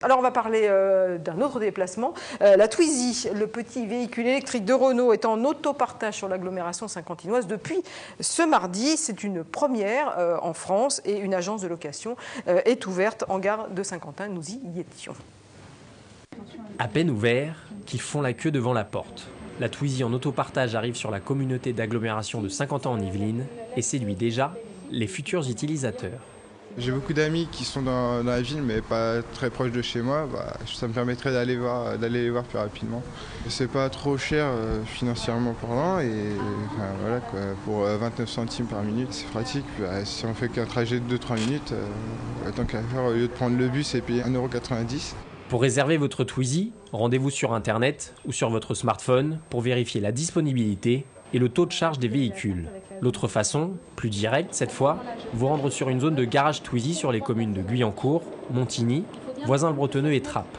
Alors on va parler d'un autre déplacement, la Twizy, le petit véhicule électrique de Renault est en autopartage sur l'agglomération saint-quentinoise depuis ce mardi. C'est une première en France et une agence de location est ouverte en gare de Saint-Quentin. Nous y étions. À peine ouverts, qu'ils font la queue devant la porte. La Twizy en autopartage arrive sur la communauté d'agglomération de Saint-Quentin en Yvelines et séduit déjà les futurs utilisateurs. J'ai beaucoup d'amis qui sont dans la ville mais pas très proches de chez moi, ça me permettrait d'aller les voir plus rapidement. C'est pas trop cher financièrement parlant et voilà quoi, pour 29 centimes par minute c'est pratique. Si on fait qu'un trajet de 2-3 minutes, tant qu'à faire au lieu de prendre le bus et payer 1,90 €. Pour réserver votre Twizy, rendez-vous sur internet ou sur votre smartphone pour vérifier la disponibilité et le taux de charge des véhicules. L'autre façon, plus directe cette fois, vous rendre sur une zone de garage Twizy sur les communes de Guyancourt, Montigny, Voisins-le-Bretonneux et Trappes.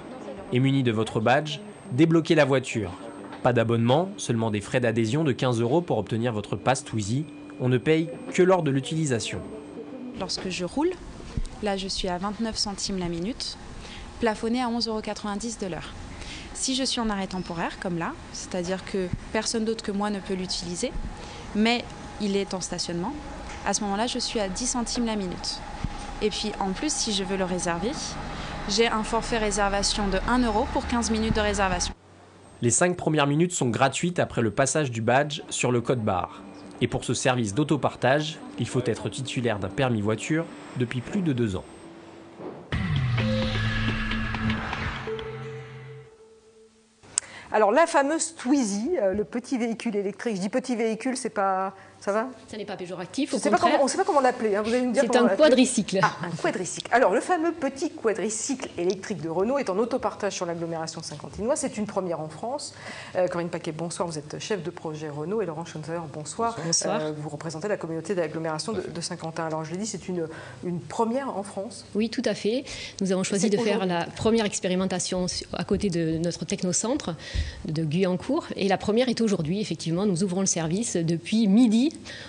Et muni de votre badge, débloquez la voiture. Pas d'abonnement, seulement des frais d'adhésion de 15 € pour obtenir votre passe Twizy. On ne paye que lors de l'utilisation. Lorsque je roule, là je suis à 29 centimes la minute, plafonné à 11,90 € de l'heure. Si je suis en arrêt temporaire, comme là, c'est-à-dire que personne d'autre que moi ne peut l'utiliser, mais il est en stationnement, à ce moment-là, je suis à 10 centimes la minute. Et puis, en plus, si je veux le réserver, j'ai un forfait réservation de 1 € pour 15 minutes de réservation. Les 5 premières minutes sont gratuites après le passage du badge sur le code barre. Et pour ce service d'autopartage, il faut être titulaire d'un permis voiture depuis plus de 2 ans. Alors la fameuse Twizy, le petit véhicule électrique, je dis petit véhicule, c'est pas... Ça va? Ça n'est pas péjoratif, on ne sait pas comment l'appeler. Hein. Vous allez me dire c'est un quadricycle. Ah, un quadricycle. Alors, le fameux petit quadricycle électrique de Renault est en autopartage sur l'agglomération saint-quentinoise. C'est une première en France. Corinne Paquet, bonsoir. Vous êtes chef de projet Renault. Et Laurent Schonzauer, bonsoir. Bonsoir. Vous représentez la communauté d'agglomération de Saint-Quentin. Alors, je l'ai dit, c'est une première en France. Oui, tout à fait. Nous avons choisi de faire la première expérimentation à côté de notre technocentre de Guyancourt. Et la première est aujourd'hui. Effectivement, nous ouvrons le service depuis midi.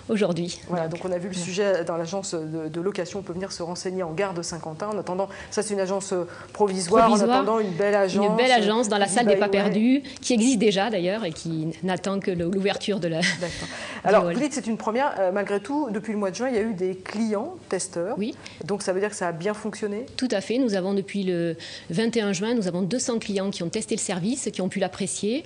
Aujourd'hui. Voilà, donc on a vu le sujet dans l'agence de location, on peut venir se renseigner en gare de Saint-Quentin. En attendant, ça c'est une agence provisoire, en attendant une belle agence. Une belle agence dans la salle des pas perdus, qui existe déjà d'ailleurs et qui n'attend que l'ouverture de la... D'accord. Alors, vous dites que c'est une première, malgré tout, depuis le mois de juin, il y a eu des clients testeurs. Oui. Donc ça veut dire que ça a bien fonctionné? Tout à fait, nous avons depuis le 21 juin, nous avons 200 clients qui ont testé le service, qui ont pu l'apprécier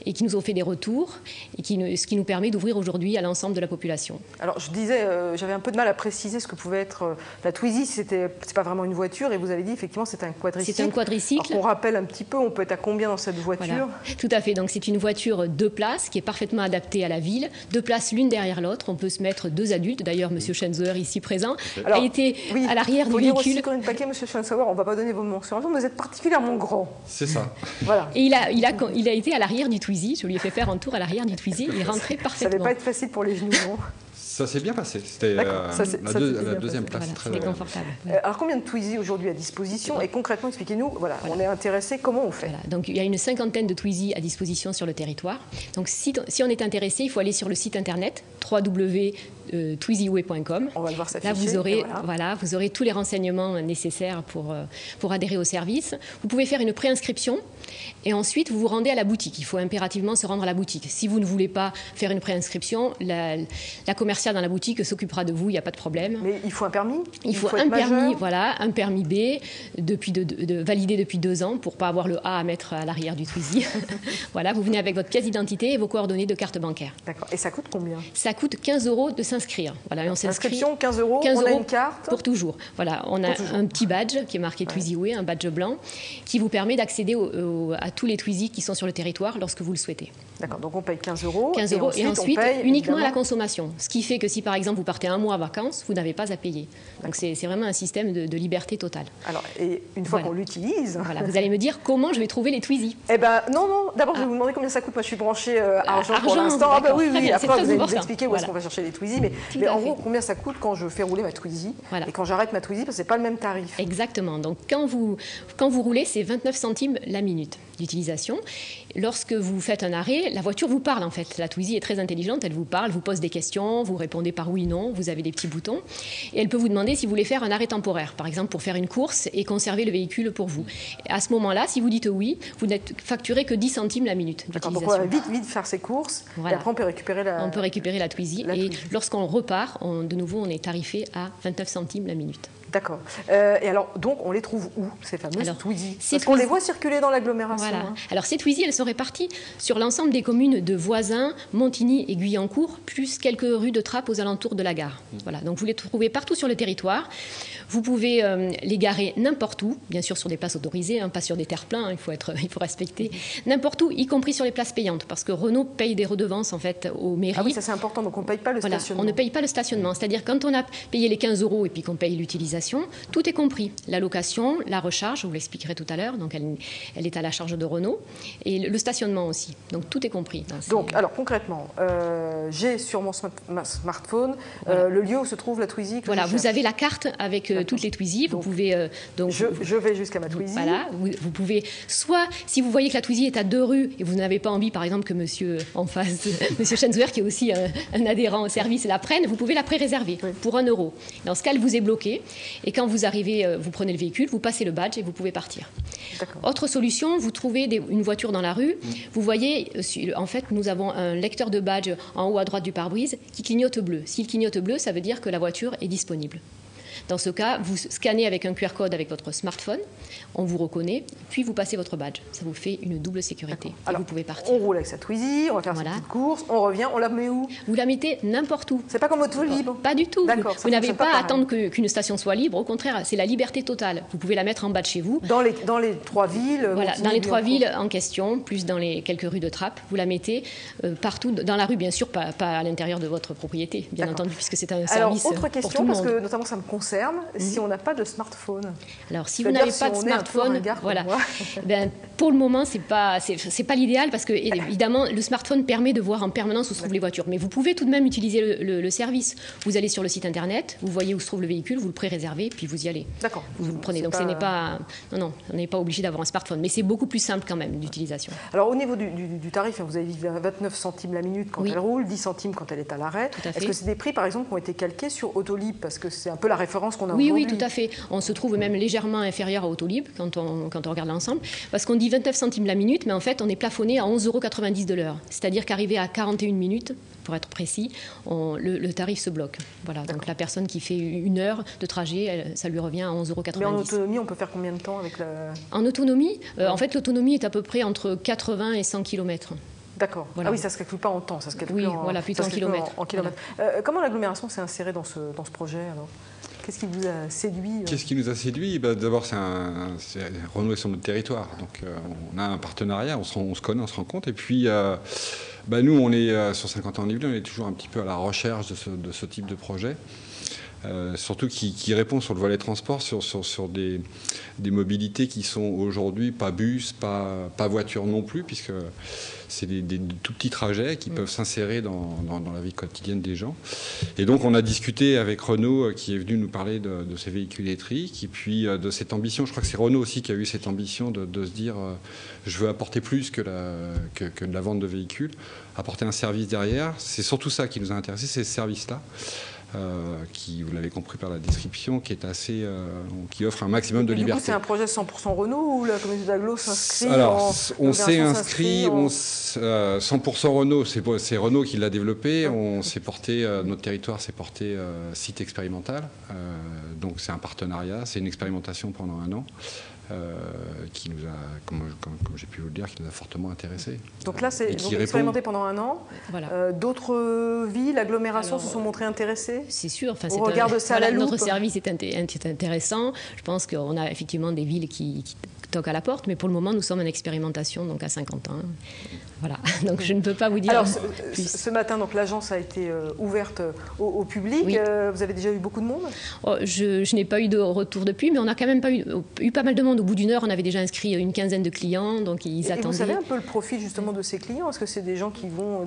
et qui nous ont fait des retours, et ce qui nous permet d'ouvrir aujourd'hui à l'ensemble de la population. Alors je disais, j'avais un peu de mal à préciser ce que pouvait être la Twizy, c'est pas vraiment une voiture, et vous avez dit effectivement c'est un quadricycle. C'est un quadricycle. Alors, on rappelle un petit peu, on peut être à combien dans cette voiture? Voilà. Tout à fait, donc c'est une voiture 2 places qui est parfaitement adaptée à la ville, 2 places l'une derrière l'autre, on peut se mettre 2 adultes, d'ailleurs M. Schonzauer ici présent a été à l'arrière du véhicule. Aussi, Corinne Paquet, M. Schonzauer, on ne va pas donner vos mentions, vous êtes particulièrement grand. C'est ça. Voilà. Et il a été à l'arrière du Twizy, je lui ai fait faire un tour à l'arrière du Twizy, il est rentré parfaitement. Ça ne devait pas être facile pour les genoux, non? Ça s'est bien passé, c'était la deuxième place. Voilà, très confortable. Alors combien de Twizy aujourd'hui à disposition? Et concrètement, expliquez-nous, voilà, on est intéressé, comment on fait? Voilà, donc il y a une 50aine de Twizy à disposition sur le territoire. Donc si on est intéressé, il faut aller sur le site internet www.twizyway.com. On va le voir s'afficher. Là, vous aurez tous les renseignements nécessaires pour adhérer au service. Vous pouvez faire une préinscription et ensuite vous vous rendez à la boutique. Il faut impérativement se rendre à la boutique. Si vous ne voulez pas faire une préinscription, la commerciale dans la boutique s'occupera de vous, il n'y a pas de problème. Mais il faut un permis? Il faut un permis, voilà, un permis B validé depuis 2 ans pour ne pas avoir le A à mettre à l'arrière du Twizy. Voilà, vous venez avec votre pièce d'identité et vos coordonnées de carte bancaire. D'accord. Et ça coûte combien? Ça coûte 15 € de s'inscrire. Voilà, inscription, 15 €, on a une carte pour toujours. Voilà, on a un petit badge qui est marqué Twizy Way, un badge blanc, qui vous permet d'accéder à tous les Twizy qui sont sur le territoire lorsque vous le souhaitez. D'accord, donc on paye 15 €. 15 € et ensuite on paye, uniquement à la consommation. Ce qui fait que si par exemple vous partez 1 mois en vacances, vous n'avez pas à payer. Donc c'est vraiment un système de liberté totale. Alors, et une fois qu'on l'utilise... Voilà, vous allez me dire comment je vais trouver les Twizy. Eh bien, non, d'abord je vais vous demander combien ça coûte. Moi je suis branchée argent pour l'instant. Ah bah oui, après vous allez nous expliquer où est-ce qu'on va chercher les Twizy. Mais en gros, combien ça coûte quand je fais rouler ma Twizy et quand j'arrête ma Twizy, parce que c'est pas le même tarif. Exactement. Donc quand vous roulez, c'est 29 centimes la minute. d'utilisation. Lorsque vous faites un arrêt, la voiture vous parle en fait. La Twizy est très intelligente, elle vous parle, vous pose des questions, vous répondez par oui, non, vous avez des petits boutons. Et elle peut vous demander si vous voulez faire un arrêt temporaire, par exemple pour faire une course et conserver le véhicule pour vous. Et à ce moment-là, si vous dites oui, vous n'êtes facturé que 10 centimes la minute d'utilisation. Donc on va vite faire ses courses, et après on peut récupérer la Twizy. Et lorsqu'on repart, de nouveau, on est tarifé à 29 centimes la minute. D'accord. Et alors, donc, on les trouve où, ces fameuses Twizy? Parce qu'on les voit circuler dans l'agglomération. Voilà. Alors, ces Twizy, elles sont réparties sur l'ensemble des communes de Voisins, Montigny et Guyancourt, plus quelques rues de Trappes aux alentours de la gare. Voilà. Donc, vous les trouvez partout sur le territoire. Vous pouvez les garer n'importe où, bien sûr sur des places autorisées, pas sur des terre-pleins, il faut respecter, n'importe où, y compris sur les places payantes, parce que Renault paye des redevances en fait aux mairies. Ah oui, ça c'est important, donc on ne paye pas le stationnement. On ne paye pas le stationnement, c'est-à-dire quand on a payé les 15 € et puis qu'on paye l'utilisation, tout est compris. La location, la recharge, je vous l'expliquerai tout à l'heure, donc elle est à la charge de Renault, et le stationnement aussi, donc tout est compris. Donc, alors concrètement, j'ai sur mon smartphone le lieu où se trouve la Twizy. Voilà, vous avez la carte avec toutes les Twizy. Vous pouvez je vais jusqu'à ma Twizy. Voilà, vous pouvez soit si vous voyez que la Twizy est à 2 rues et vous n'avez pas envie, par exemple, que Monsieur en face, Monsieur Schenzwer, qui est aussi un adhérent au service, la prenne, vous pouvez la pré-réserver pour 1 €. Dans ce cas, elle vous est bloquée et quand vous arrivez, vous prenez le véhicule, vous passez le badge et vous pouvez partir. Autre solution, vous trouvez une voiture dans la rue. Vous voyez, en fait, nous avons un lecteur de badge en haut à droite du pare-brise qui clignote bleu. S'il clignote bleu, ça veut dire que la voiture est disponible. Dans ce cas, vous scannez avec un QR code avec votre smartphone, on vous reconnaît, puis vous passez votre badge. Ça vous fait une double sécurité. Alors, vous pouvez partir. On roule avec sa Twizy, on va faire sa petite course, on revient, on la met où? Vous la mettez n'importe où. C'est pas comme Autolib? Pas du tout. Vous n'avez pas à attendre qu'une station soit libre. Au contraire, c'est la liberté totale. Vous pouvez la mettre en bas de chez vous. Dans les 3 villes. Voilà, dans les 3 villes en question, plus dans les quelques rues de Trappes, vous la mettez partout dans la rue, bien sûr, pas à l'intérieur de votre propriété, bien entendu, puisque c'est un service. Alors, autre question, parce que notamment ça me concerne, si on n'a pas de smartphone. Alors, si vous n'avez pas de smartphone, voilà. Pour le moment, c'est pas l'idéal parce que évidemment, le smartphone permet de voir en permanence où se trouvent les voitures. Mais vous pouvez tout de même utiliser le service. Vous allez sur le site internet, vous voyez où se trouve le véhicule, vous le pré-réservez, puis vous y allez. D'accord. Vous le prenez. Donc, ce n'est pas, non, on n'est pas obligé d'avoir un smartphone, mais c'est beaucoup plus simple quand même d'utilisation. Alors, au niveau du tarif, vous avez dit 29 centimes la minute quand elle roule, 10 centimes quand elle est à l'arrêt. Est-ce que c'est des prix, par exemple, qui ont été calqués sur Autolib parce que c'est un peu la référence qu'on a aujourd'hui? Oui, tout à fait. On se trouve même légèrement inférieur à Autolib quand on regarde l'ensemble, parce qu'on dit 29 centimes la minute, mais en fait, on est plafonné à 11,90 € de l'heure. C'est-à-dire qu'arrivé à 41 minutes, pour être précis, le tarif se bloque. Voilà. Donc la personne qui fait 1 heure de trajet, ça lui revient à 11,90 €. Mais en autonomie, on peut faire combien de temps avec la... En autonomie, en fait, l'autonomie est à peu près entre 80 et 100 km. D'accord. Voilà. Ah oui, ça ne se calcule pas en temps, ça se calcule plutôt en kilomètres. Voilà. Comment l'agglomération s'est insérée dans ce projet alors? Qu'est-ce qui vous a séduit? Qu'est-ce qui nous a séduit? D'abord, Renault est sur notre territoire. Donc, on a un partenariat, on se connaît, on se rend compte. Et puis, nous, on est sur Saint-Quentin-en-Yvelines, on est toujours un petit peu à la recherche de ce type de projet. Surtout qui répond sur le volet transport, sur des mobilités qui sont aujourd'hui pas bus, pas voiture non plus, puisque c'est des tout petits trajets qui peuvent s'insérer dans la vie quotidienne des gens. Et donc on a discuté avec Renault qui est venu nous parler de ces véhicules électriques et puis de cette ambition. Je crois que c'est Renault aussi qui a eu cette ambition de se dire je veux apporter plus que de la vente de véhicules, apporter un service derrière. C'est surtout ça qui nous a intéressés, c'est ce service-là. Qui, vous l'avez compris par la description, qui est qui offre un maximum de liberté. Du coup, c'est un projet 100% Renault ou la communauté d'agglo s'inscrit? Alors, on s'est inscrit 100% Renault. C'est Renault qui l'a développé. On s'est porté, notre territoire s'est porté site expérimental. Donc, c'est un partenariat, c'est une expérimentation pendant 1 an. Qui nous a, comme j'ai pu vous le dire, qui nous a fortement intéressés. Donc là, c'est expérimenté pendant 1 an. Voilà. D'autres villes, agglomérations se sont montrées intéressées? C'est sûr. Enfin, on regarde ça à la loupe. Notre service est intéressant. Je pense qu'on a effectivement des villes qui toquent à la porte, mais pour le moment, nous sommes en expérimentation, donc à Saint-Quentin. Voilà. Donc je ne peux pas vous dire. Alors, ce matin, donc l'agence a été ouverte au public. Oui. Vous avez déjà eu beaucoup de monde? Je n'ai pas eu de retour depuis, mais on a quand même eu pas mal de monde. Au bout d'1 heure, on avait déjà inscrit une quinzaine de clients, donc ils attendaient. Et vous savez un peu le profil justement de ces clients? Est-ce que c'est des gens qui vont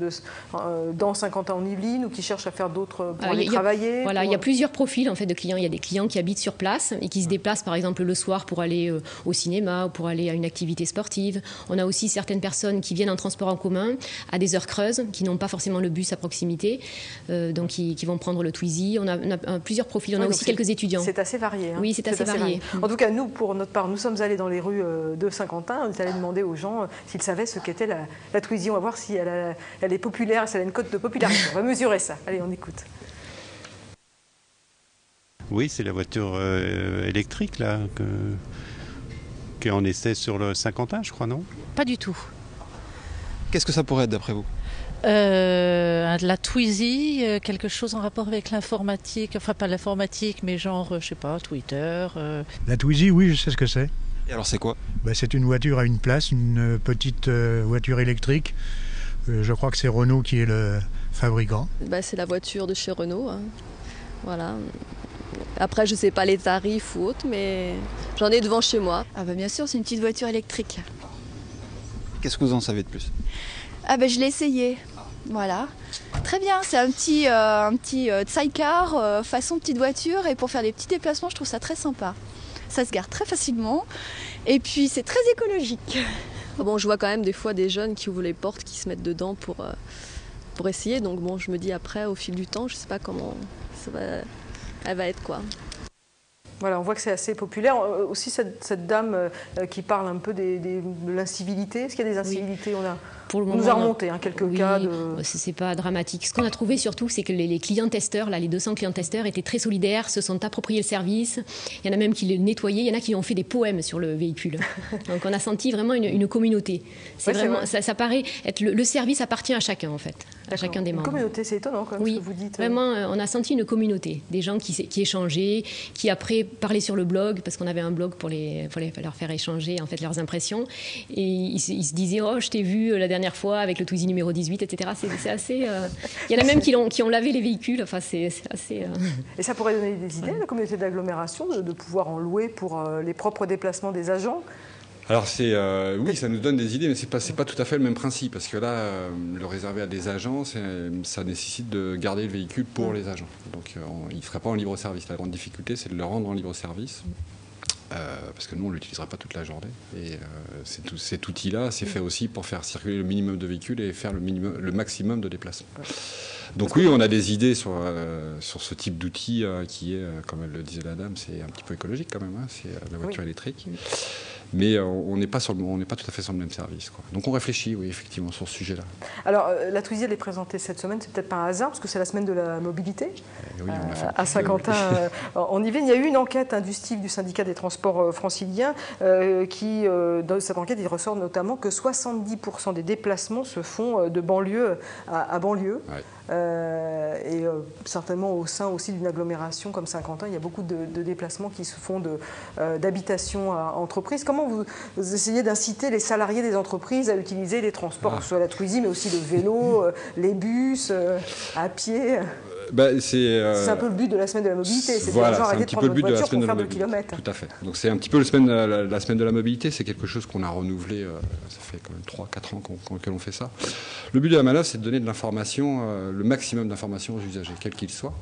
dans Saint-Quentin-en-Yvelines ou qui cherchent à faire d'autres pour aller travailler? Voilà, il y a plusieurs profils en fait de clients. Il y a des clients qui habitent sur place et qui se déplacent par exemple le soir pour aller au cinéma cinéma ou pour aller à une activité sportive. On a aussi certaines personnes qui viennent en transport en commun à des heures creuses, qui n'ont pas forcément le bus à proximité, donc qui vont prendre le Twizy. On a plusieurs profils. On a aussi quelques étudiants. C'est assez varié. Oui, c'est assez varié. En tout cas, nous, pour notre part, nous sommes allés dans les rues de Saint-Quentin. On est allés demander aux gens s'ils savaient ce qu'était la Twizy. On va voir si elle est populaire, si elle a une cote de popularité. On va mesurer ça. Allez, on écoute. Oui, c'est la voiture électrique là, qui est en essai sur le Saint-Quentin, je crois, non? Pas du tout. Qu'est-ce que ça pourrait être d'après vous? La Twizy, quelque chose en rapport avec l'informatique, enfin pas l'informatique, mais genre, je sais pas, Twitter. La Twizy, oui, je sais ce que c'est. Et alors c'est quoi? C'est une voiture à une place, une petite voiture électrique. Je crois que c'est Renault qui est le fabricant. C'est la voiture de chez Renault. Hein. Voilà. Après, je sais pas les tarifs ou autres, mais j'en ai devant chez moi. Bien sûr, c'est une petite voiture électrique. Qu'est-ce que vous en savez de plus? Je l'ai essayé. Voilà. Très bien, c'est un petit sidecar façon petite voiture, et pour faire des petits déplacements, je trouve ça très sympa. Ça se gare très facilement et puis c'est très écologique. Je vois quand même des fois des jeunes qui ouvrent les portes, qui se mettent dedans pour essayer. Donc je me dis après, au fil du temps, je sais pas comment elle va être quoi. Voilà, on voit que c'est assez populaire. Aussi, cette dame qui parle un peu de l'incivilité. Est-ce qu'il y a des incivilités? Oui. On nous a remonté quelques cas de... C'est pas dramatique. Ce qu'on a trouvé surtout, c'est que les clients testeurs, là, les 200 clients testeurs, étaient très solidaires, se sont appropriés le service. Il y en a même qui le nettoyaient, il y en a qui ont fait des poèmes sur le véhicule. Donc on a senti vraiment une communauté. C'est vraiment, ça paraît être le service appartient à chacun en fait, à chacun des membres. Une communauté, c'est étonnant quand même ce que vous dites. Vraiment, on a senti une communauté, des gens qui échangeaient, qui après parlaient sur le blog, parce qu'on avait un blog pour leur faire échanger en fait leurs impressions. Et ils se disaient, oh, je t'ai vu la dernière fois avec le Twizy numéro 18, etc. C'est assez... Il y en a même qui ont lavé les véhicules. Enfin, c'est assez... Et ça pourrait donner des idées à la communauté d'agglomération de pouvoir en louer pour les propres déplacements des agents? Alors oui, ça nous donne des idées, mais c'est pas tout à fait le même principe, parce que là, le réserver à des agents, ça nécessite de garder le véhicule pour les agents. Donc il ne ferait pas en libre service. La grande difficulté, c'est de le rendre en libre service. Parce que nous, on ne l'utilisera pas toute la journée. Et cet outil-là, c'est fait aussi pour faire circuler le minimum de véhicules et faire le maximum de déplacements. Donc oui, on a des idées sur ce type d'outil qui est, comme elle le disait la dame, c'est un petit peu écologique quand même, hein, c'est la voiture électrique. Mais on n'est pas tout à fait sur le même service, quoi. Donc on réfléchit, oui, effectivement, sur ce sujet-là. Alors, la Twizy, elle est présentée cette semaine, c'est peut-être pas un hasard, parce que c'est la semaine de la mobilité. Oui, on a fait à Saint-Quentin, en Yvelines. Il y a eu une enquête du syndicat des transports franciliens qui, dans cette enquête, il ressort notamment que 70% des déplacements se font de banlieue à banlieue. Ouais. Et certainement au sein aussi d'une agglomération comme Saint-Quentin, il y a beaucoup de déplacements qui se font d'habitation à entreprise. Comment vous essayez d'inciter les salariés des entreprises à utiliser les transports, que ce soit la Twizy, mais aussi le vélo, les bus, à pied? C'est un peu le but de la semaine de la mobilité, c'est voilà, de arrêter de prendre votre voiture pour faire 2 kilomètres. Tout à fait. Donc c'est un petit peu la semaine de la mobilité, c'est quelque chose qu'on a renouvelé, ça fait quand même 3-4 ans que l'on fait ça. Le but de la manœuvre, c'est de donner de l'information, le maximum d'informations aux usagers, quels qu'ils soient.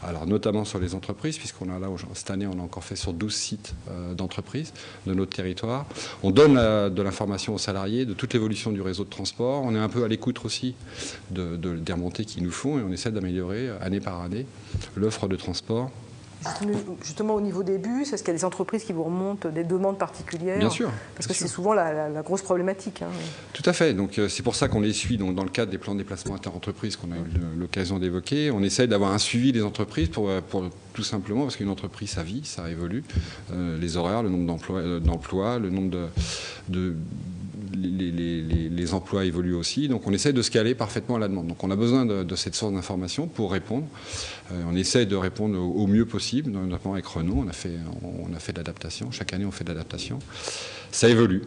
Alors notamment sur les entreprises, puisqu'on a là, cette année, on a encore fait sur 12 sites d'entreprises de notre territoire. On donne de l'information aux salariés de toute l'évolution du réseau de transport. On est un peu à l'écoute aussi des remontées qu'ils nous font et on essaie d'améliorer année par année l'offre de transport. Justement au niveau des bus, est-ce qu'il y a des entreprises qui vous remontent des demandes particulières? Bien sûr. Parce que c'est souvent la grosse problématique. Hein. Tout à fait. Donc c'est pour ça qu'on les suit dans le cadre des plans de déplacement inter-entreprises qu'on a eu l'occasion d'évoquer. On essaye d'avoir un suivi des entreprises pour tout simplement parce qu'une entreprise, ça vit, ça évolue. Les horaires, le nombre d'emplois, le nombre les emplois évoluent aussi, donc on essaie de se caler parfaitement à la demande. Donc on a besoin de cette sorte d'information pour répondre. On essaie de répondre au mieux possible, notamment avec Renault, on a fait de l'adaptation. Chaque année on fait de l'adaptation. Ça évolue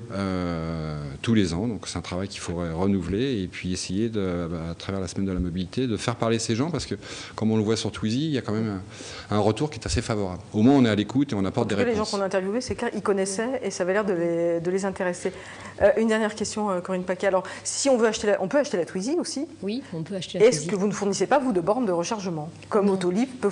tous les ans, donc c'est un travail qu'il faudrait renouveler et puis essayer, à travers la semaine de la mobilité, de faire parler ces gens parce que, comme on le voit sur Twizy, il y a quand même un retour qui est assez favorable. Au moins on est à l'écoute et on apporte des réponses. Les gens qu'on a interviewés, c'est clair, ils connaissaient et ça avait l'air de les intéresser. Une dernière question, Corinne Paquet. Alors, si on veut on peut acheter la Twizy aussi? Oui, on peut acheter la Twizy. Est-ce que vous ne fournissez pas, vous, de bornes de rechargement? Comme Autolib peut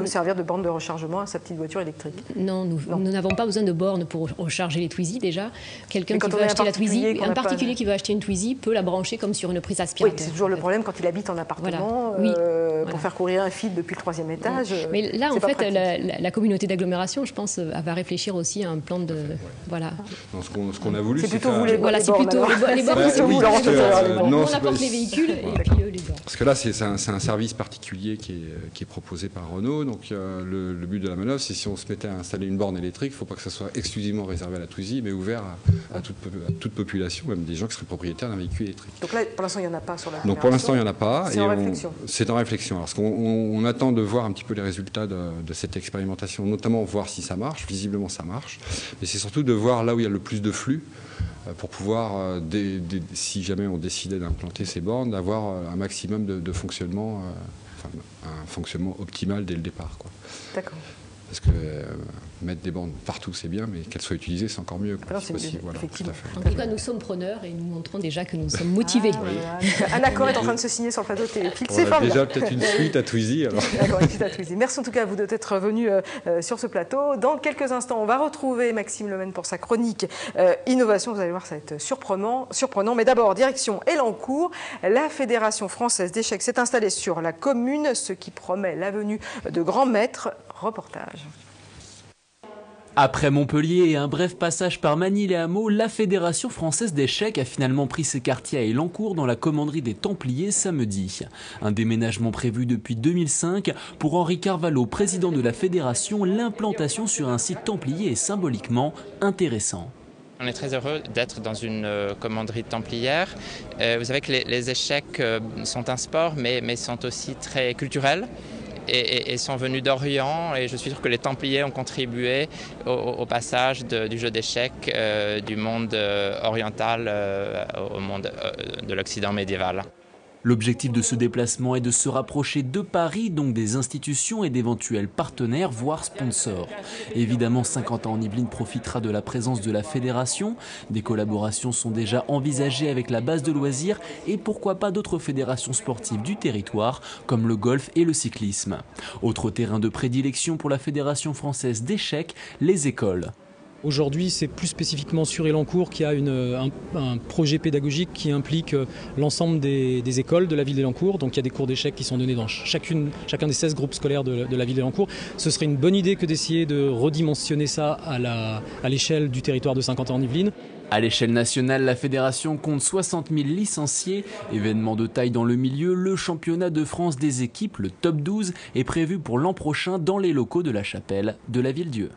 servir de borne de rechargement à sa petite voiture électrique? Non, nous n'avons pas besoin de bornes pour recharger les Twizy. déjà. Quelqu'un qui veut acheter la Twizy, un particulier qui veut acheter une Twizy peut la brancher comme sur une prise aspirateur. Oui, c'est toujours le problème quand il habite en appartement, pour faire courir un fil depuis le 3e étage. Mais là, en fait, la communauté d'agglomération, je pense, va réfléchir aussi à un plan de... Voilà. Non, ce qu'on a voulu, c'est plutôt vous les bords. Voilà, c'est plutôt les bords. On apporte les véhicules et puis les bords. Parce que là, c'est un service particulier qui est proposé par Renault. Donc le but de la manœuvre, c'est si on se mettait à installer une borne électrique, il ne faut pas que ça soit exclusivement réservé à la Twizy, mais ouvert à toute population, même des gens qui seraient propriétaires d'un véhicule électrique. Donc là, pour l'instant, il n'y en a pas sur la Donc pour l'instant, il n'y en a pas. C'est en réflexion. C'est en réflexion. Alors, on attend de voir un petit peu les résultats de cette expérimentation, notamment voir si ça marche. Visiblement, ça marche. Mais c'est surtout de voir là où il y a le plus de flux pour pouvoir, si jamais on décidait d'implanter ces bornes, d'avoir un maximum de fonctionnement, un fonctionnement optimal dès le départ. D'accord. Parce que mettre des bornes partout, c'est bien, mais qu'elles soient utilisées, c'est encore mieux. C'est possible. Voilà, tout à fait. En tout cas, nous sommes preneurs et nous montrons déjà que nous sommes motivés. Un accord est en train de se signer sur le plateau de Téléflix. On a déjà peut-être une suite à Twizy. D'accord, une suite à Twizy. Merci en tout cas à vous d'être venus sur ce plateau. Dans quelques instants, on va retrouver Maxime Lemaine pour sa chronique Innovation. Vous allez voir, ça va être surprenant. Mais d'abord, direction Elancourt. La Fédération française d'échecs s'est installée sur la commune, ce qui promet la venue de grands maîtres. Reportage. Après Montpellier et un bref passage par Manille-et-Hameaux, la Fédération française d'échecs a finalement pris ses quartiers à Elancourt dans la commanderie des Templiers samedi. Un déménagement prévu depuis 2005. Pour Henri Carvalho, président de la Fédération, l'implantation sur un site templier est symboliquement intéressant. On est très heureux d'être dans une commanderie templière. Vous savez que les échecs sont un sport, mais sont aussi très culturels. Et sont venus d'Orient, et je suis sûr que les Templiers ont contribué au passage du jeu d'échecs du monde oriental au monde de l'Occident médiéval. L'objectif de ce déplacement est de se rapprocher de Paris, donc des institutions et d'éventuels partenaires, voire sponsors. Évidemment, 50 ans en Yvelines profitera de la présence de la fédération. Des collaborations sont déjà envisagées avec la base de loisirs et pourquoi pas d'autres fédérations sportives du territoire, comme le golf et le cyclisme. Autre terrain de prédilection pour la Fédération française d'échecs, les écoles. Aujourd'hui, c'est plus spécifiquement sur Elancourt qu'il y a un projet pédagogique qui implique l'ensemble des écoles de la ville d'Elancourt. Donc il y a des cours d'échecs qui sont donnés dans chacun des 16 groupes scolaires de la ville d'Elancourt. Ce serait une bonne idée que d'essayer de redimensionner ça à l'échelle du territoire de Saint-Quentin-en-Yvelines. À l'échelle nationale, la fédération compte 60 000 licenciés. Événement de taille dans le milieu, le championnat de France des équipes, le top 12, est prévu pour l'an prochain dans les locaux de la chapelle de la Ville-Dieu.